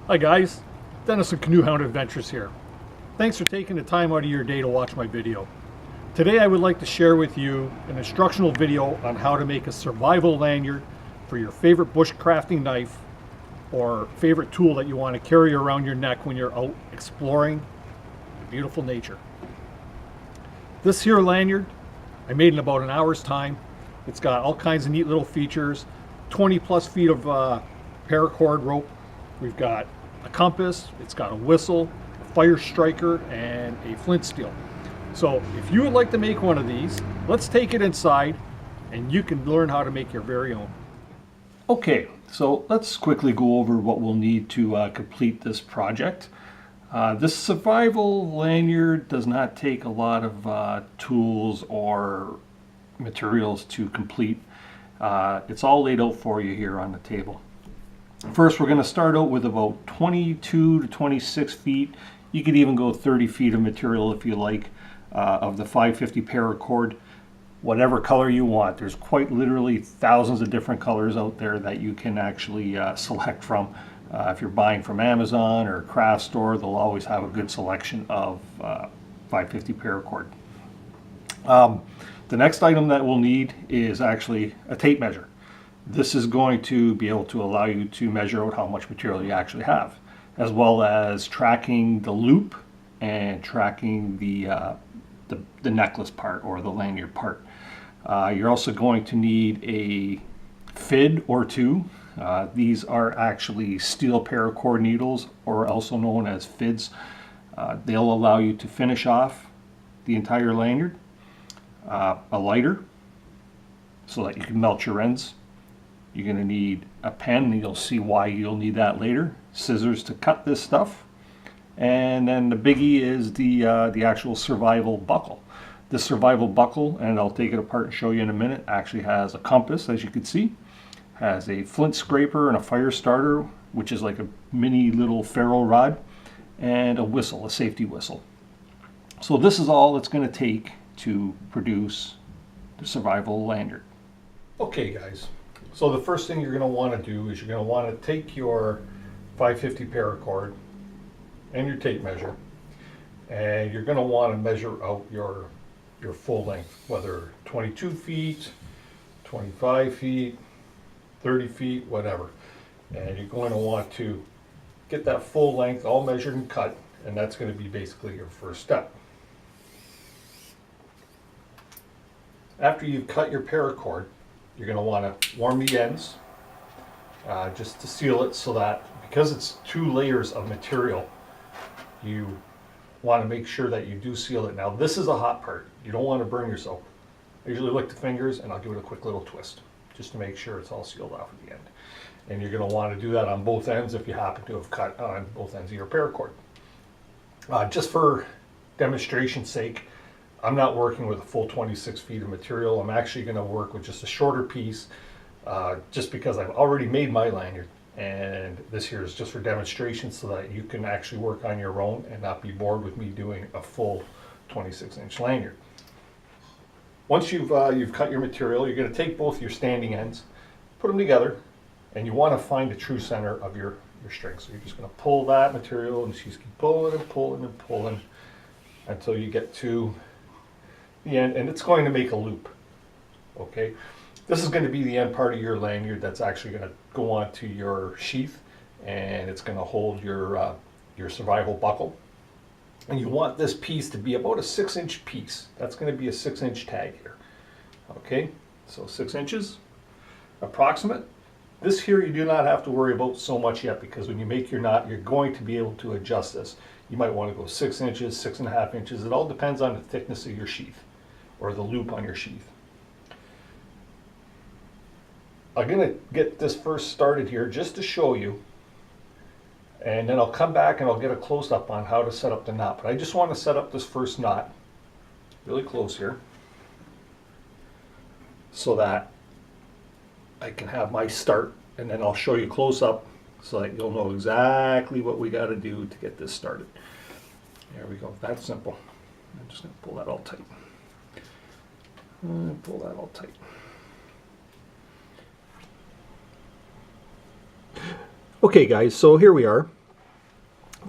Hi guys, Dennis of Canoehound Adventures here. Thanks for taking the time out of your day to watch my video. Today I would like to share with you an instructional video on how to make a survival lanyard for your favorite bushcrafting knife or favorite tool that you want to carry around your neck when you're out exploring beautiful nature. This here lanyard I made in about an hour's time. It's got all kinds of neat little features, 20 plus feet of paracord rope. We've got a compass, it's got a whistle, a fire striker, and a flint steel. So if you would like to make one of these, let's take it inside and you can learn how to make your very own. Okay, so let's quickly go over what we'll need to complete this project. This survival lanyard does not take a lot of tools or materials to complete. It's all laid out for you here on the table. First, we're going to start out with about 22 to 26 feet. You could even go 30 feet of material if you like, of the 550 paracord, whatever color you want. There's quite literally thousands of different colors out there that you can actually select from. If you're buying from Amazon or a craft store, they'll always have a good selection of 550 paracord. The next item that we'll need is actually a tape measure. This is going to be able to allow you to measure out how much material you actually have, as well as tracking the loop and tracking the necklace part or the lanyard part. You're also going to need a fid or two. These are actually steel paracord needles, or also known as fids. They'll allow you to finish off the entire lanyard. A lighter so that you can melt your ends. You're going to need a pen, and you'll see why you'll need that later. Scissors to cut this stuff. And then the biggie is the actual survival buckle. This survival buckle, and I'll take it apart and show you in a minute, actually has a compass, as you can see. Has a flint scraper and a fire starter, which is like a mini little ferro rod, and a whistle, a safety whistle. So this is all it's going to take to produce the survival lanyard. Okay guys, so the first thing you're going to want to do is you're going to want to take your 550 paracord and your tape measure, and you're going to want to measure out your full length, whether 22 feet, 25 feet, 30 feet, whatever. And you're going to want to get that full length all measured and cut, and that's going to be basically your first step. After you've cut your paracord, you're going to want to warm the ends just to seal it, so that because it's 2 layers of material, you want to make sure that you do seal it. Now this is a hot part. You don't want to burn yourself. I usually lick the fingers and I'll give it a quick little twist just to make sure it's all sealed off at the end. And you're going to want to do that on both ends if you happen to have cut on both ends of your paracord. Just for demonstration's sake, I'm not working with a full 26 feet of material. I'm actually going to work with just a shorter piece, just because I've already made my lanyard, and this here is just for demonstration so that you can actually work on your own and not be bored with me doing a full 26-inch lanyard. Once you've cut your material, you're going to take both your standing ends, put them together, and you want to find the true center of your string. So you're just going to pull that material and just keep pulling and pulling and pulling until you get to the end, and it's going to make a loop. Okay, this is going to be the end part of your lanyard that's actually going to go onto your sheath, and it's going to hold your survival buckle. And you want this piece to be about a 6-inch piece. That's going to be a 6-inch tag here. Okay, so 6 inches approximate. This here you do not have to worry about so much yet, because when you make your knot, you're going to be able to adjust this. You might want to go 6 inches, 6.5 inches. It all depends on the thickness of your sheath or the loop on your sheath. I'm going to get this first started here just to show you, and then I'll come back and I'll get a close-up on how to set up the knot. But I just want to set up this first knot really close here so that I can have my start, and then I'll show you close-up so that you'll know exactly what we got to do to get this started. There we go. That's simple. I'm just going to pull that all tight. Pull that all tight. Okay guys, so here we are.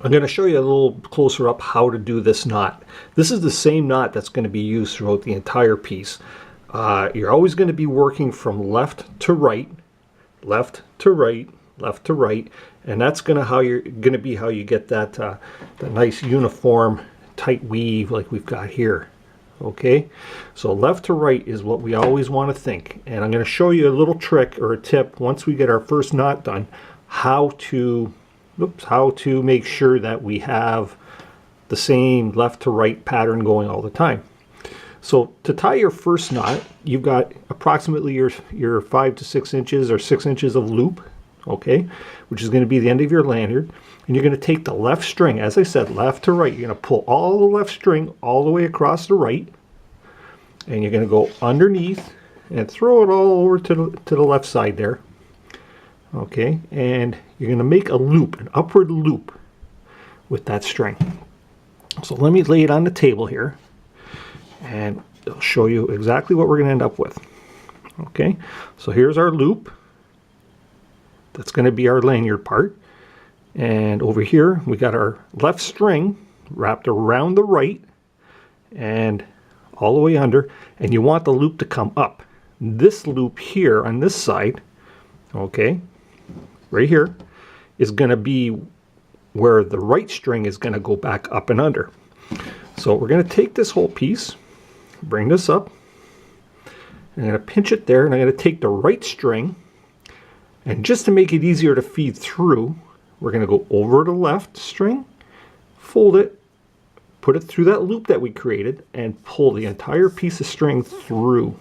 I'm going to show you a little closer up how to do this knot. This is the same knot that's going to be used throughout the entire piece. You're always going to be working from left to right, left to right, left to right, and that's going to be how you get that the nice uniform tight weave like we've got here. Okay, so left to right is what we always want to think, and I'm going to show you a little trick or a tip once we get our first knot done, how to make sure that we have the same left to right pattern going all the time. So to tie your first knot, you've got approximately your 5 to 6 inches or 6 inches of loop, okay, which is going to be the end of your lanyard. And you're going to take the left string, as I said, left to right. You're going to pull all the left string all the way across the right, and you're going to go underneath and throw it all over to the left side there. Okay, and you're going to make a loop, an upward loop with that string. So let me lay it on the table here, and I'll show you exactly what we're going to end up with. Okay, so here's our loop. That's going to be our lanyard part. And over here we got our left string wrapped around the right and all the way under, and you want the loop to come up. This loop here on this side, okay, right here, is going to be where the right string is going to go back up and under. So we're going to take this whole piece, bring this up, and I'm going to pinch it there, and I'm going to take the right string, and just to make it easier to feed through, we're going to go over the left string, fold it, put it through that loop that we created, and pull the entire piece of string through.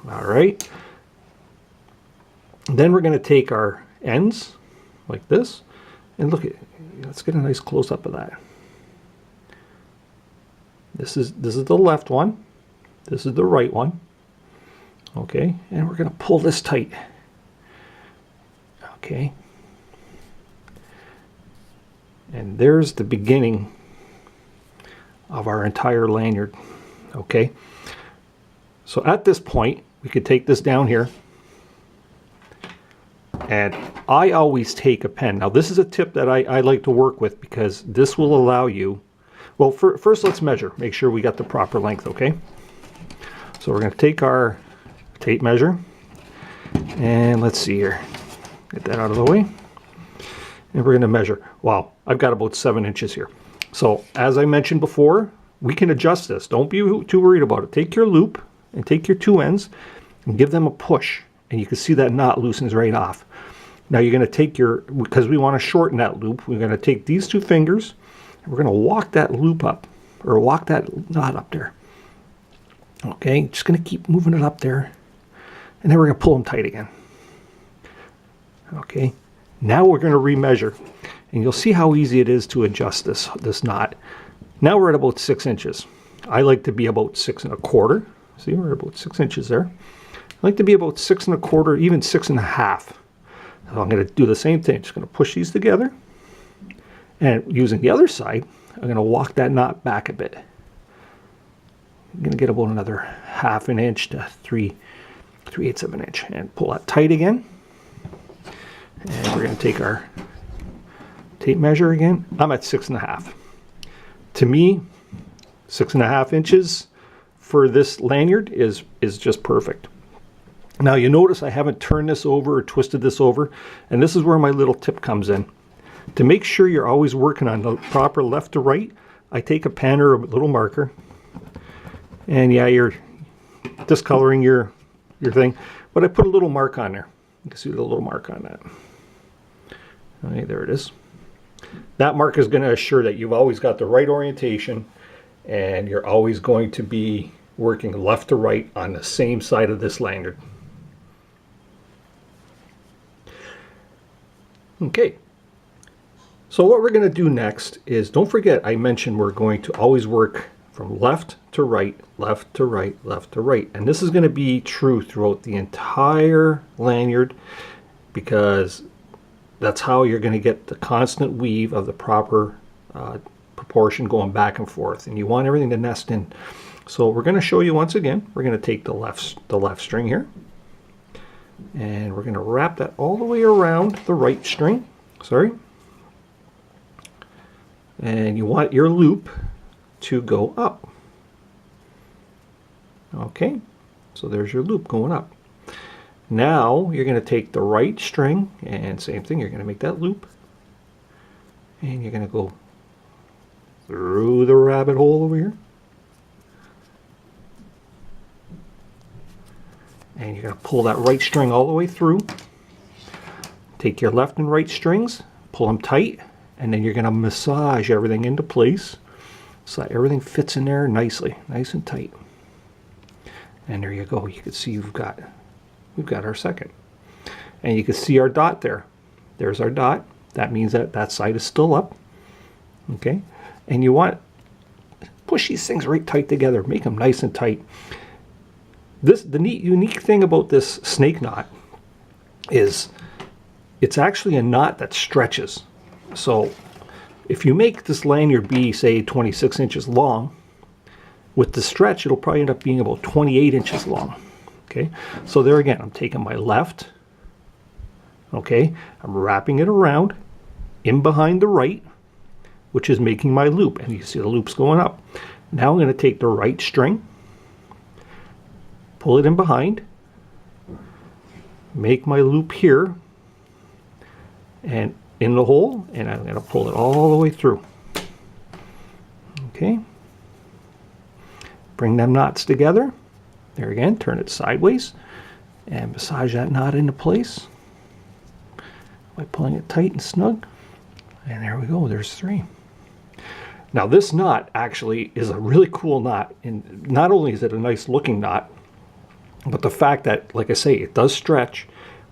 All right. Then we're going to take our ends like this, and look at, let's get a nice close up of that. This is the left one. This is the right one. Okay, and we're going to pull this tight. Okay, and there's the beginning of our entire lanyard. Okay, so at this point we could take this down here, and I always take a pen. Now this is a tip that I like to work with, because this will allow you, well, first let's measure, make sure we got the proper length. Okay, so we're going to take our tape measure, and let's see here. Get that out of the way. And we're going to measure. Wow, I've got about 7 inches here. So as I mentioned before, we can adjust this. Don't be too worried about it. Take your loop and take your two ends and give them a push. And you can see that knot loosens right off. Now you're going to take because we want to shorten that loop, we're going to take these two fingers and we're going to walk that loop up, or walk that knot up there. Okay, just going to keep moving it up there. And then we're going to pull them tight again. Okay, now we're going to remeasure, and you'll see how easy it is to adjust this knot. Now we're at about 6 inches. I like to be about 6 1/4. See, we're at about 6 inches there. I like to be about 6 1/4, even 6 1/2. So I'm going to do the same thing. Just going to push these together, and using the other side, I'm going to walk that knot back a bit. I'm going to get about another 1/2 inch to 3/8 of an inch, and pull that tight again. And we're going to take our tape measure again. I'm at 6 1/2. To me, 6 1/2 inches for this lanyard is just perfect. Now you notice I haven't turned this over or twisted this over, and this is where my little tip comes in. To make sure you're always working on the proper left to right, I take a pen or a little marker, and yeah, you're discoloring your thing, but I put a little mark on there. You can see the little mark on that. Okay, there it is. That mark is going to assure that you've always got the right orientation, and you're always going to be working left to right on the same side of this lanyard. Okay, so what we're going to do next is, don't forget I mentioned we're going to always work from left to right, left to right, left to right. And this is going to be true throughout the entire lanyard, because that's how you're going to get the constant weave of the proper proportion going back and forth. And you want everything to nest in. So we're going to show you once again. We're going to take the left string here, and we're going to wrap that all the way around the right string. Sorry. And you want your loop to go up. Okay, so there's your loop going up. Now you're going to take the right string, and same thing, you're going to make that loop, and you're going to go through the rabbit hole over here, and you're going to pull that right string all the way through. Take your left and right strings, pull them tight, and then you're going to massage everything into place so that everything fits in there nicely, nice and tight. And there you go. You can see we've got our second. And you can see our dot there. There's our dot. That means that that side is still up. Okay? And you want to push these things right tight together. Make them nice and tight. The unique thing about this snake knot is it's actually a knot that stretches. So if you make this lanyard be, say, 26 inches long, with the stretch, it'll probably end up being about 28 inches long. Okay, so there again, I'm taking my left, okay, I'm wrapping it around in behind the right, which is making my loop, and you see the loops going up. Now I'm going to take the right string, pull it in behind, make my loop here, and in the hole, and I'm going to pull it all the way through. Okay. Bring them knots together. There again, turn it sideways and massage that knot into place by pulling it tight and snug. And there we go, there's 3. Now this knot actually is a really cool knot, and not only is it a nice looking knot, but the fact that, like I say, it does stretch,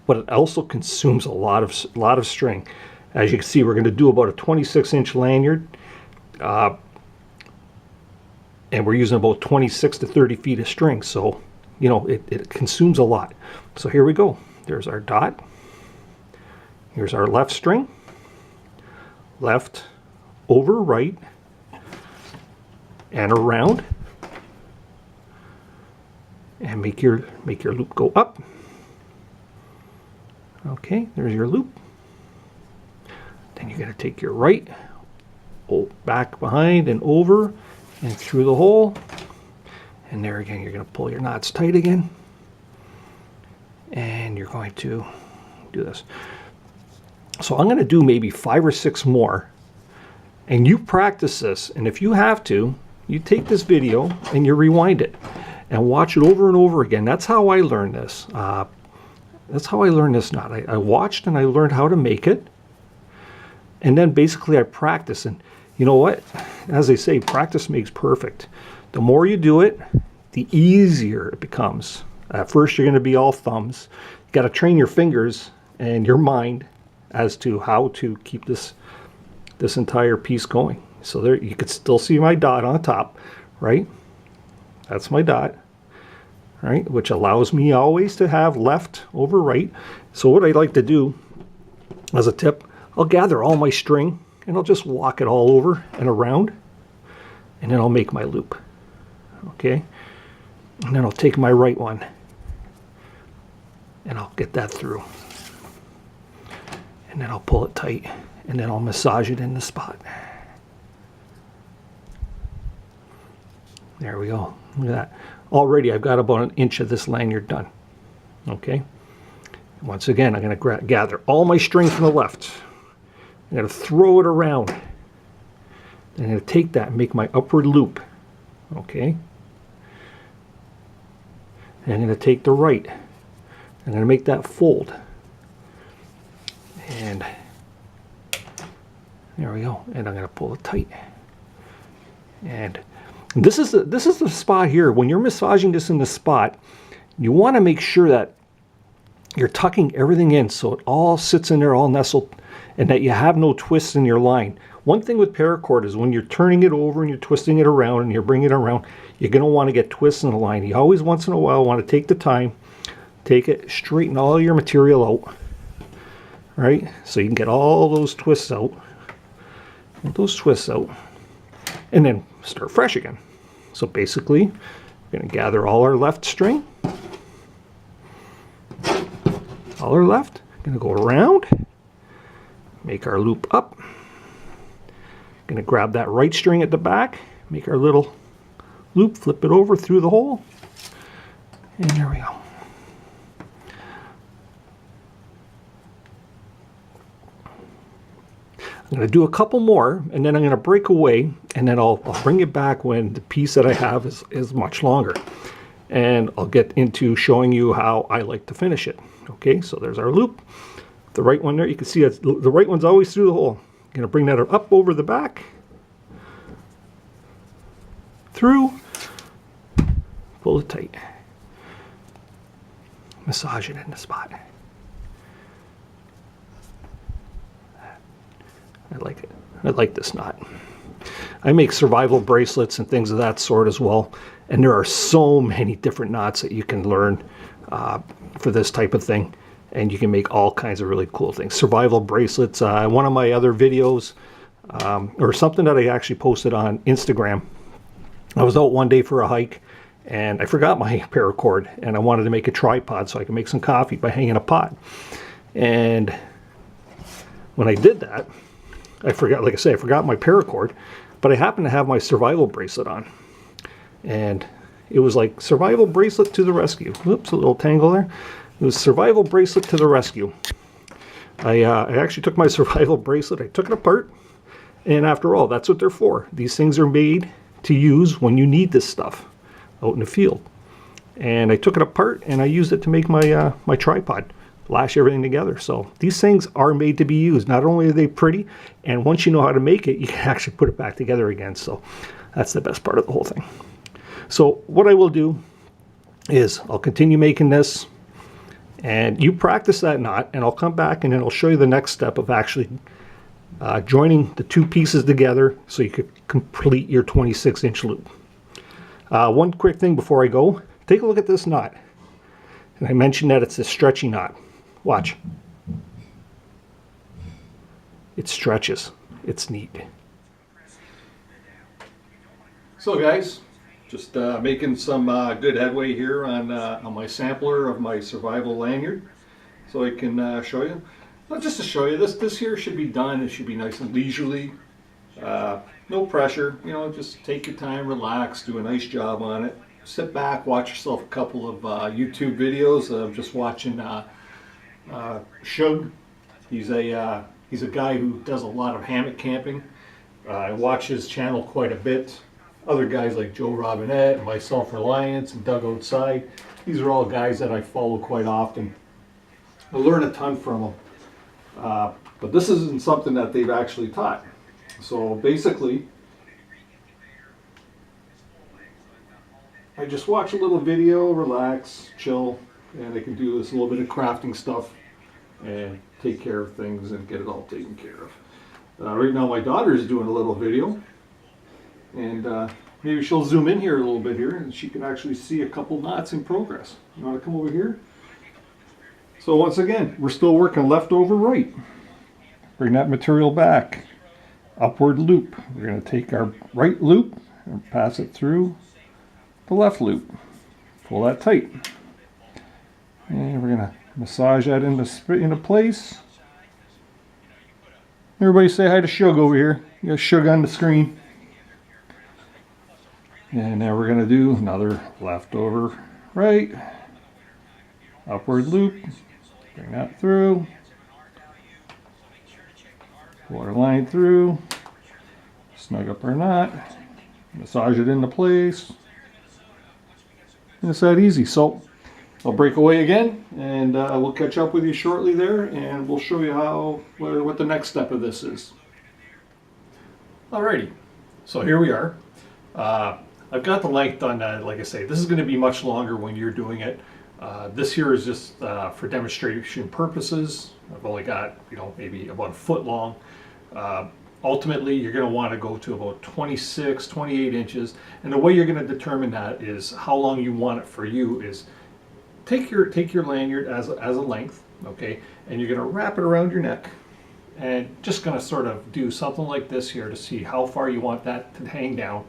but it also consumes a lot of string. As you can see, we're going to do about a 26-inch lanyard, and we're using about 26 to 30 feet of string, so you know it consumes a lot. So here we go. There's our dot. Here's our left string. Left over right and around, and make your loop go up. Okay, there's your loop. Then you're going to take your right, back behind and over and through the hole, and there again you're going to pull your knots tight again, and you're going to do this. So I'm going to do maybe 5 or 6 more, and you practice this, and if you have to, you take this video and you rewind it and watch it over and over again. That's how I learned this. That's how I learned this knot. I watched and I learned how to make it, and then basically I practice. And you know what? As they say, practice makes perfect. The more you do it, the easier it becomes. At first, you're going to be all thumbs. You got to train your fingers and your mind as to how to keep this entire piece going. So there, you could still see my dot on top, right? That's my dot, right? Which allows me always to have left over right. So what I like to do, as a tip, I'll gather all my string and I'll just walk it all over and around, and then I'll make my loop. Okay, and then I'll take my right one and I'll get that through, and then I'll pull it tight, and then I'll massage it in the spot. There we go. Look at that. Already I've got about 1 inch of this lanyard done. Okay, once again I'm going to gather all my string from the left. I'm going to throw it around. I'm going to take that and make my upward loop. Okay. And I'm going to take the right. I'm going to make that fold. And there we go. And I'm going to pull it tight. And this is the spot here. When you're massaging this in the spot, you want to make sure that you're tucking everything in so it all sits in there, all nestled, and that you have no twists in your line. One thing with paracord is when you're turning it over and you're twisting it around and you're bringing it around, you're going to want to get twists in the line. You always, once in a while, want to take the time, take it, straighten all your material out, right? So you can get all those twists out, and then start fresh again. So basically, we're going to gather all our left string, all our left, going to go around, make our loop up. Gonna grab that right string at the back, make our little loop, flip it over through the hole, and there we go. I'm going to do a couple more, and then I'm going to break away, and then I'll bring it back when the piece that I have is much longer. And I'll get into showing you how I like to finish it. Okay, so there's our loop. The right one there, you can see it's, the right one's always through the hole. I'm going to bring that up over the back, through, pull it tight, massage it in the spot. I like it. I like this knot. I make survival bracelets and things of that sort as well, and there are so many different knots that you can learn for this type of thing, and you can make all kinds of really cool things. Survival bracelets. One of my other videos, or something that I actually posted on Instagram, I was out one day for a hike, and I forgot my paracord, and I wanted to make a tripod so I could make some coffee by hanging a pot. And when I did that, I forgot, like I say, I forgot my paracord, but I happened to have my survival bracelet on. And it was like survival bracelet to the rescue. Oops, a little tangle there. It was survival bracelet to the rescue. I actually took my survival bracelet, I took it apart, and after all, that's what they're for. These things are made to use when you need this stuff out in the field. And I took it apart and I used it to make my my tripod. Lash everything together. So these things are made to be used. Not only are they pretty, and once you know how to make it, you can actually put it back together again. So that's the best part of the whole thing. So what I will do is I'll continue making this, and you practice that knot, and I'll come back and then I'll show you the next step of actually joining the two pieces together so you could complete your 26-inch loop. One quick thing before I go, take a look at this knot. And I mentioned that it's a stretchy knot. Watch. It stretches. It's neat. So guys, just making some good headway here on my sampler of my survival lanyard. So I can show you. Well, just to show you, this here should be done. It should be nice and leisurely. No pressure. You know, just take your time, relax, do a nice job on it. Sit back, watch yourself a couple of YouTube videos. I'm just watching Shug. He's a guy who does a lot of hammock camping. I watch his channel quite a bit. Other guys like Joe Robinette and myself, Reliance, and Doug Outside. These are all guys that I follow quite often. I learn a ton from them. But this isn't something that they've actually taught. So basically, I just watch a little video, relax, chill, and I can do this little bit of crafting stuff and take care of things and get it all taken care of. Right now my daughter is doing a little video, and maybe she'll zoom in here a little bit here and she can actually see a couple knots in progress. You want to come over here? So once again, we're still working left over right. Bring that material back. Upward loop. We're going to take our right loop and pass it through the left loop. Pull that tight. And we're going to massage that into place. Everybody say hi to Shug over here. You got Shug on the screen. And now we're going to do another left over right. Upward loop. Bring that through. Water line through. Snug up our knot. Massage it into place. And it's that easy. So I'll break away again, and we'll catch up with you shortly there, and we'll show you what the next step of this is. Alrighty, so here we are. I've got the length on that. Like I say, this is going to be much longer when you're doing it. This here is just for demonstration purposes. I've only got, maybe about a foot long. Ultimately, you're going to want to go to about 26, 28 inches. And the way you're going to determine that is how long you want it for you is take your lanyard as a length, okay? And you're going to wrap it around your neck and just going to sort of do something like this here to see how far you want that to hang down,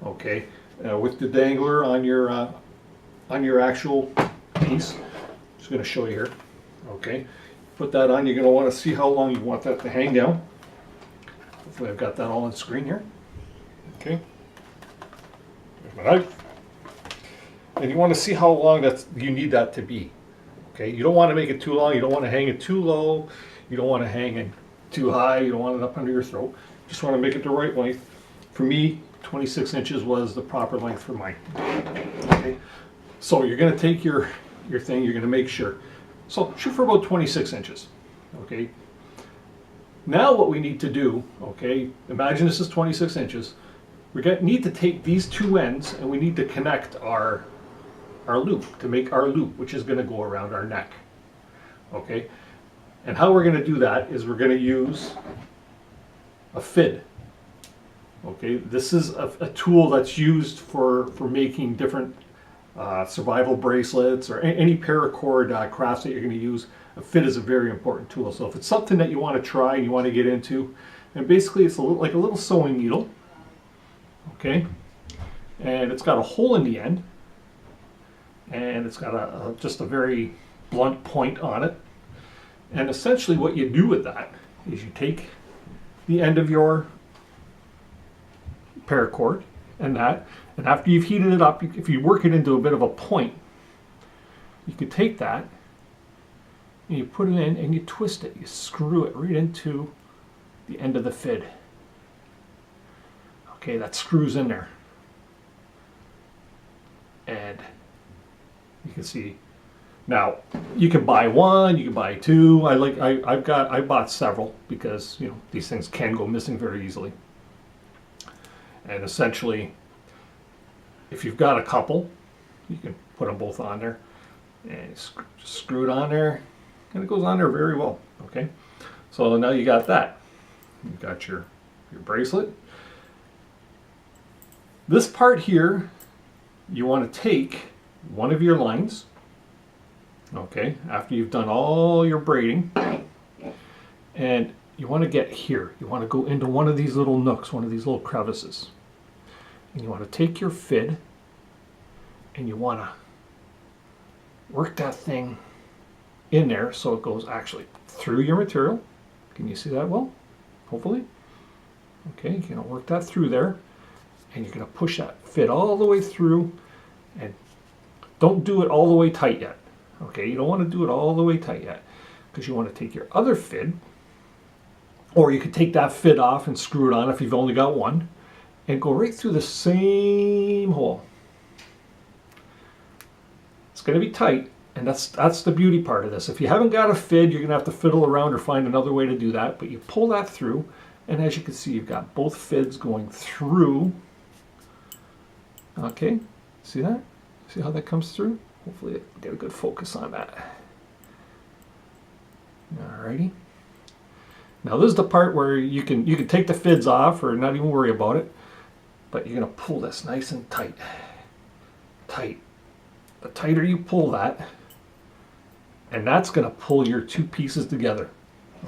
okay? With the dangler on your actual piece. Just going to show you here, okay? put that on, you're going to want to see how long you want that to hang down. Hopefully I've got that all on screen here. Okay. There's my knife. And you want to see how long you need that to be. Okay, you don't want to make it too long, you don't want to hang it too low, you don't want to hang it too high, you don't want it up under your throat. Just want to make it the right length. For me, 26 inches was the proper length for mine. Okay, so you're going to take your thing, you're going to make sure. So shoot for about 26 inches. Okay, now what we need to do, okay, imagine this is 26 inches. We need to take these two ends and we need to connect our loop, to make our loop, which is going to go around our neck. Okay, and how we're going to do that is we're going to use a fid. Okay, this is a tool that's used for making different survival bracelets or any paracord crafts that you're going to use. A fid is a very important tool. So if it's something that you want to try and you want to get into, and basically it's like a little sewing needle. Okay, and it's got a hole in the end. And it's got just a very blunt point on it. And essentially what you do with that is you take the end of your paracord and after you've heated it up, if you work it into a bit of a point, you can take that and you put it in and you twist it. You screw it right into the end of the fid. Okay, that screws in there. And you can see now you can buy one, you can buy two. I bought several because these things can go missing very easily. And essentially, if you've got a couple, you can put them both on there and just screw it on there, and it goes on there very well. Okay, so now you got that. You got your bracelet. This part here, you want to take one of your lines, okay, after you've done all your braiding, and you want to get here. You want to go into one of these little nooks, one of these little crevices, and you want to take your fid and you want to work that thing in there so it goes actually through your material. Can you see that well? Hopefully. Okay, you're going to work that through there, and you're going to push that fid all the way through, and don't do it all the way tight yet. Okay, you don't want to do it all the way tight yet, because you want to take your other fid, or you could take that fid off and screw it on if you've only got one, and go right through the same hole. It's going to be tight, and that's the beauty part of this. If you haven't got a fid, you're going to have to fiddle around or find another way to do that, but you pull that through, and as you can see, you've got both fids going through. Okay, see that? See how that comes through? Hopefully I get a good focus on that. Alrighty. Now this is the part where you can take the fids off or not even worry about it, but you're going to pull this nice and tight. Tight. The tighter you pull that, and that's going to pull your two pieces together.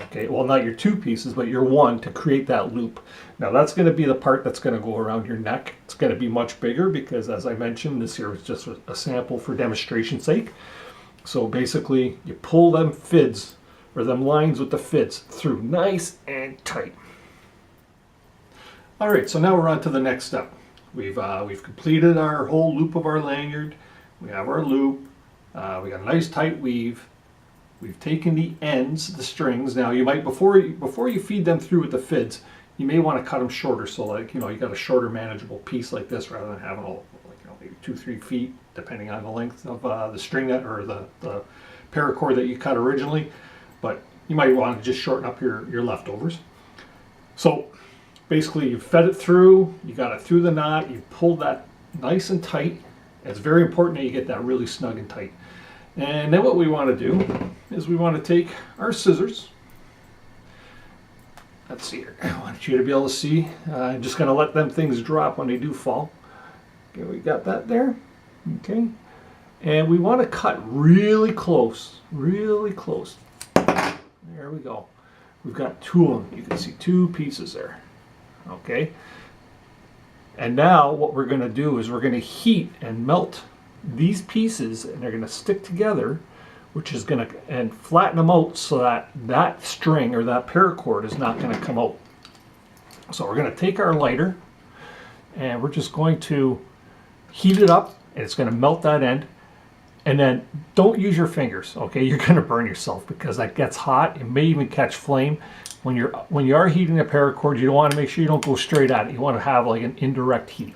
Okay, well, not your two pieces, but your one, to create that loop. Now that's going to be the part that's going to go around your neck. It's going to be much bigger because, as I mentioned, this here is just a sample for demonstration's sake. So basically, you pull them fids, or them lines with the fids, through nice and tight. All right, so now we're on to the next step. We've completed our whole loop of our lanyard. We have our loop. We got a nice tight weave. We've taken the ends, the strings. Now you might, before you feed them through with the fids, you may want to cut them shorter, so like you got a shorter manageable piece like this rather than having all maybe 2-3 feet depending on the length of the string that, or the paracord that you cut originally. But you might want to just shorten up your leftovers. So basically you fed it through, you got it through the knot, you pulled that nice and tight. It's very important that you get that really snug and tight. And then what we want to do is we want to take our scissors. Let's see here. I want you to be able to see. I'm just going to let them things drop when they do fall. Okay, we got that there. Okay. And we want to cut really close. Really close. There we go. We've got two of them. You can see two pieces there. Okay. And now what we're going to do is we're going to heat and melt these pieces, and they're going to stick together which is going to, and flatten them out so that that string or that paracord is not going to come out. So we're going to take our lighter and we're just going to heat it up, and it's going to melt that end. And then don't use your fingers, okay? You're going to burn yourself because that gets hot. It may even catch flame. When you are heating the paracord, you don't want to make sure you don't go straight at it. You want to have like an indirect heat.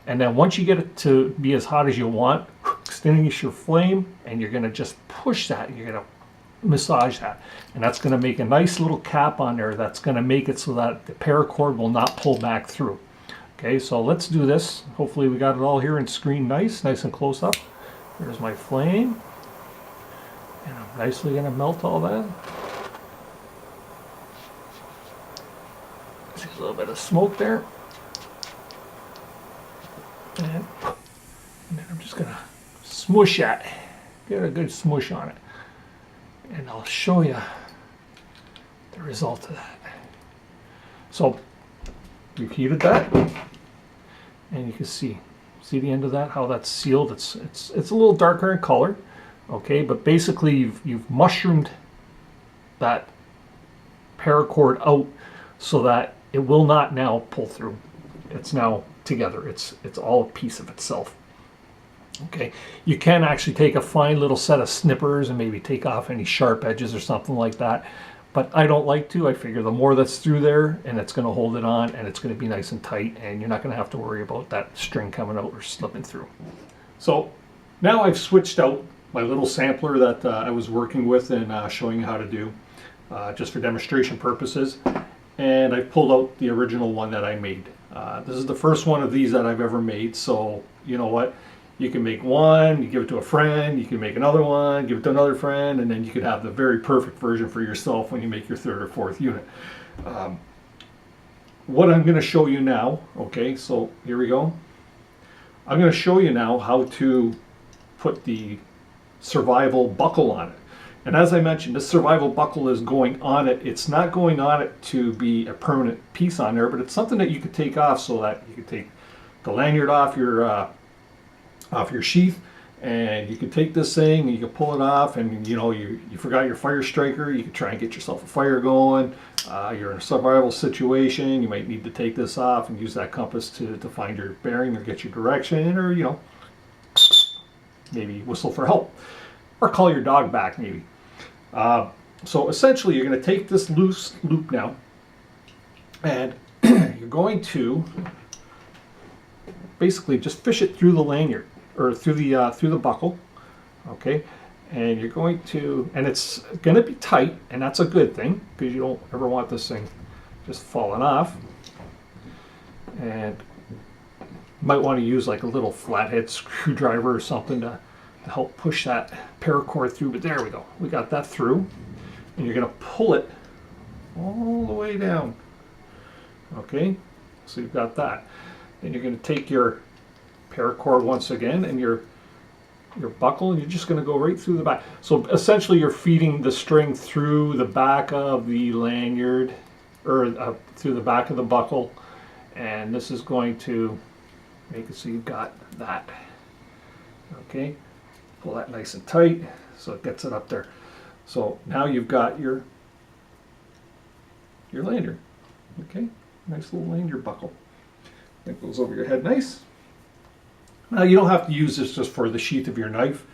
And then once you get it to be as hot as you want, extinguish your flame, and you're going to just push that. You're going to massage that, and that's going to make a nice little cap on there. That's going to make it so that the paracord will not pull back through. Okay, so let's do this. Hopefully we got it all here in screen nice and close up. There's my flame, and I'm nicely going to melt all that. See a little bit of smoke there. And then I'm just going to smush that. Get a good smush on it. And I'll show you the result of that. So we've heated that, and you can see the end of that, how that's sealed. It's a little darker in color, okay, but basically you've mushroomed that paracord out so that it will not now pull through. It's now together. It's all a piece of itself. Okay, you can actually take a fine little set of snippers and maybe take off any sharp edges or something like that, but I don't like to. I figure the more that's through there, and it's going to hold it on, and it's going to be nice and tight, and you're not going to have to worry about that string coming out or slipping through. So now I've switched out my little sampler that I was working with and showing you how to do just for demonstration purposes, and I've pulled out the original one that I made. This is the first one of these that I've ever made, so you know what? You can make one, you give it to a friend, you can make another one, give it to another friend, and then you could have the very perfect version for yourself when you make your third or fourth unit. What I'm going to show you now, okay, so here we go. I'm going to show you now how to put the survival buckle on it. And as I mentioned, this survival buckle is going on it. It's not going on it to be a permanent piece on there, but it's something that you could take off so that you could take the lanyard off your sheath, and you can take this thing and you can pull it off, and you know you forgot your fire striker, you can try and get yourself a fire going. You're in a survival situation, you might need to take this off and use that compass to find your bearing or get your direction, or you know, maybe whistle for help or call your dog back maybe. So essentially you're going to take this loose loop now, and you're going to basically just fish it through the lanyard or through the buckle, okay, and you're going to, and it's going to be tight, and that's a good thing because you don't ever want this thing just falling off. And you might want to use like a little flathead screwdriver or something to help push that paracord through, but there we go, we got that through, and you're going to pull it all the way down, okay, so you've got that. Then you're going to take your paracord once again and your buckle, and you're just going to go right through the back. So essentially you're feeding the string through the back of the lanyard, or through the back of the buckle, and this is going to make it so you've got that. Okay, pull that nice and tight so it gets it up there. So now you've got your lanyard. Okay, nice little lanyard buckle. That goes over your head nice. Now you don't have to use this just for the sheath of your knife.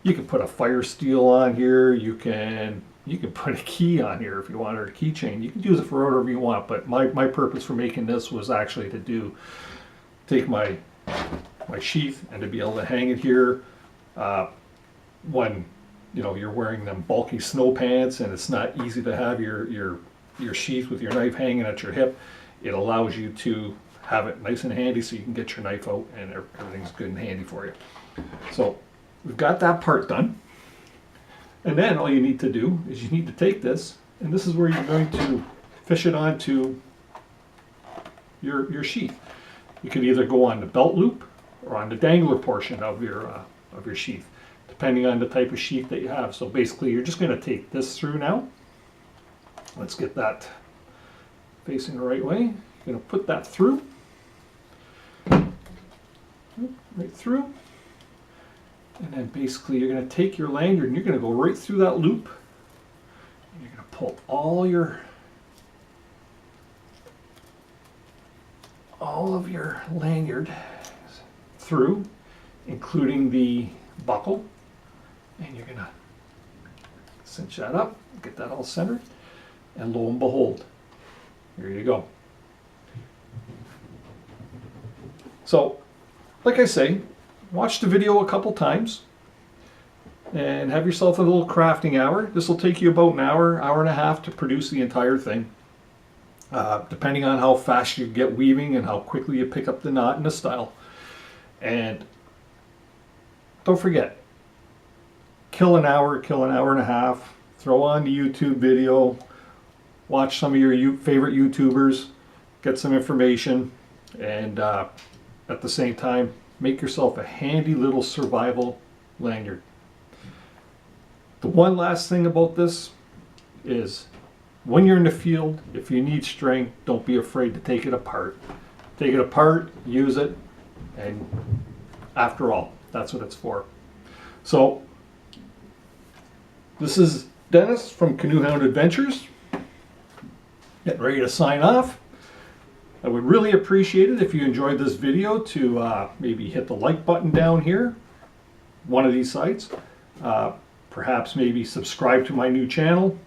You can put a fire steel on here. You can put a key on here if you want, or a keychain. You can use it for whatever you want, but my purpose for making this was actually to take my sheath and to be able to hang it here when you know you're wearing them bulky snow pants and it's not easy to have your sheath with your knife hanging at your hip. It allows you to have it nice and handy so you can get your knife out and everything's good and handy for you. So we've got that part done. And then all you need to do is you need to take this, and this is where you're going to fish it onto your sheath. You can either go on the belt loop or on the dangler portion of your sheath, depending on the type of sheath that you have. So basically you're just going to take this through now. Let's get that facing the right way. You're going to put that through. Right through, And then basically you're going to take your lanyard and you're going to go right through that loop. And you're going to pull all of your lanyard through, including the buckle. And you're going to cinch that up, get that all centered, and lo and behold, here you go. So, like I say, watch the video a couple times and have yourself a little crafting hour. This will take you about an hour, hour and a half to produce the entire thing. Depending on how fast you get weaving and how quickly you pick up the knot and the style. And don't forget, kill an hour and a half, throw on the YouTube video, watch some of your favorite YouTubers, get some information, and at the same time, make yourself a handy little survival lanyard. The one last thing about this is when you're in the field, if you need string, don't be afraid to take it apart. Take it apart, use it, and after all, that's what it's for. So, this is Dennis from Canoehound Adventures, getting ready to sign off. I would really appreciate it if you enjoyed this video to maybe hit the like button down here, one of these sites. Perhaps maybe subscribe to my new channel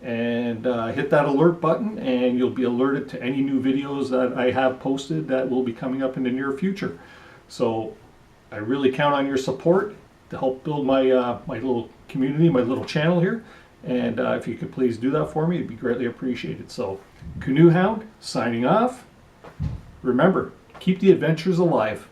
and hit that alert button, and you'll be alerted to any new videos that I have posted that will be coming up in the near future. So I really count on your support to help build my my little community, my little channel here. And if you could please do that for me, it'd be greatly appreciated. So, Canoehound signing off. Remember, keep the adventures alive.